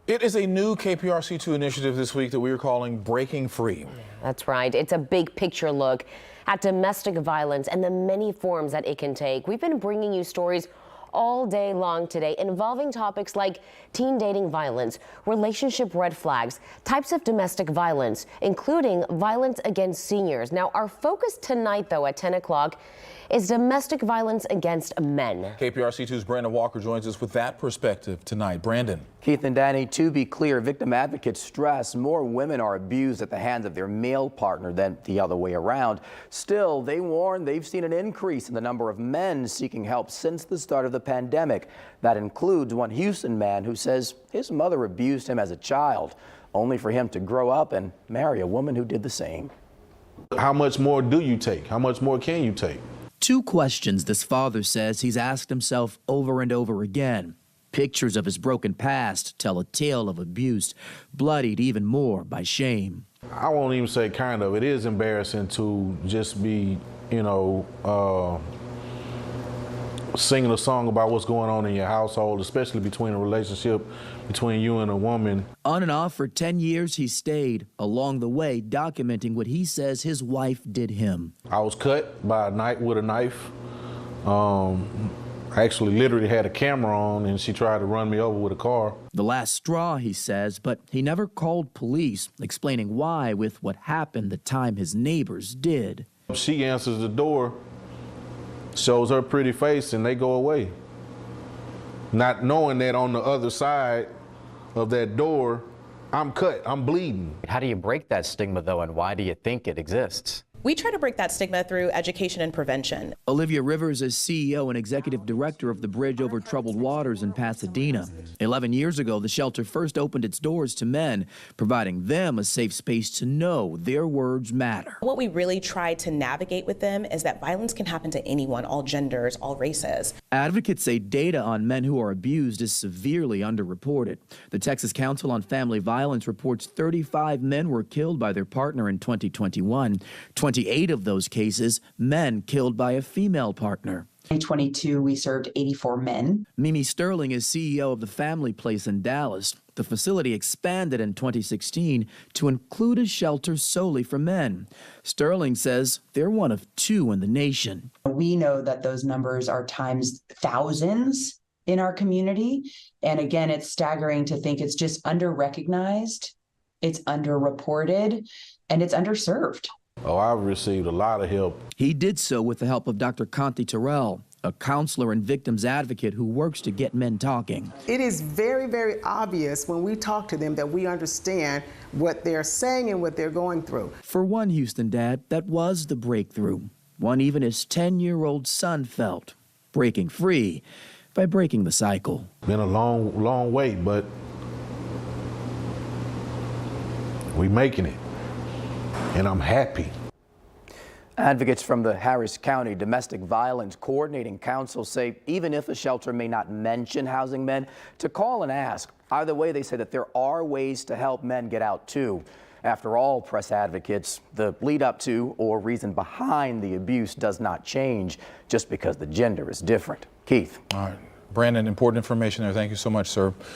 It is a new KPRC2 initiative this week that we are calling Breaking Free. That's right. It's a big picture look at domestic violence and the many forms that it can take. We've been bringing you stories all day long today involving topics like teen dating violence, relationship red flags, types of domestic violence, including violence against seniors. Now, our focus tonight, though, at 10 o'clock is domestic violence against men. KPRC2's Brandon Walker joins us with that perspective tonight. Brandon. Keith and Danny, to be clear, victim advocates stress more women are abused at the hands of their male partner than the other way around. Still, they warn they've seen an increase in the number of men seeking help since the start of the pandemic. That includes one Houston man who says his mother abused him as a child, only for him to grow up and marry a woman who did the same. How much more do you take? How much more can you take? Two questions this father says he's asked himself over and over again. Pictures of his broken past tell a tale of abuse, bloodied even more by shame. I won't even say kind of. It is embarrassing to just be, singing a song about what's going on in your household, especially between a relationship between you and a woman. On and off for 10 years he stayed, along the way documenting what he says his wife did him. I was cut by a knife with a knife. I actually literally had a camera on and she tried to run me over with a car. The last straw, he says, but he never called police, explaining why with what happened the time his neighbors did. She answers the door, shows her pretty face, and they go away. Not knowing that on the other side of that door, I'm cut, I'm bleeding. How do you break that stigma, though, and why do you think it exists? We try to break that stigma through education and prevention. Olivia Rivers is CEO and executive director of the Bridge Over Troubled Waters in Pasadena. 11 years ago, the shelter first opened its doors to men, providing them a safe space to know their words matter. What we really try to navigate with them is that violence can happen to anyone, all genders, all races. Advocates say data on men who are abused is severely underreported. The Texas Council on Family Violence reports 35 men were killed by their partner in 2021. 28 of those cases, men killed by a female partner. In 2022, we served 84 men. Mimi Sterling is CEO of the Family Place in Dallas. The facility expanded in 2016 to include a shelter solely for men. Sterling says they're one of two in the nation. We know that those numbers are times thousands in our community. And again, it's staggering to think it's just under-recognized, it's under-reported, and it's underserved. Oh, I've received a lot of help. He did so with the help of Dr. Conti Terrell, a counselor and victims advocate who works to get men talking. It is very, very obvious when we talk to them that we understand what they're saying and what they're going through. For one Houston dad, that was the breakthrough. One even his 10-year-old son felt. Breaking free by breaking the cycle. Been a long, long wait, but we making it. And I'm happy. Advocates from the Harris County Domestic Violence Coordinating Council say even if a shelter may not mention housing men, to call and ask. Either way, they say that there are ways to help men get out too. After all, press advocates, the lead up to or reason behind the abuse does not change just because the gender is different. Keith. All right. Brandon, important information there. Thank you so much, sir.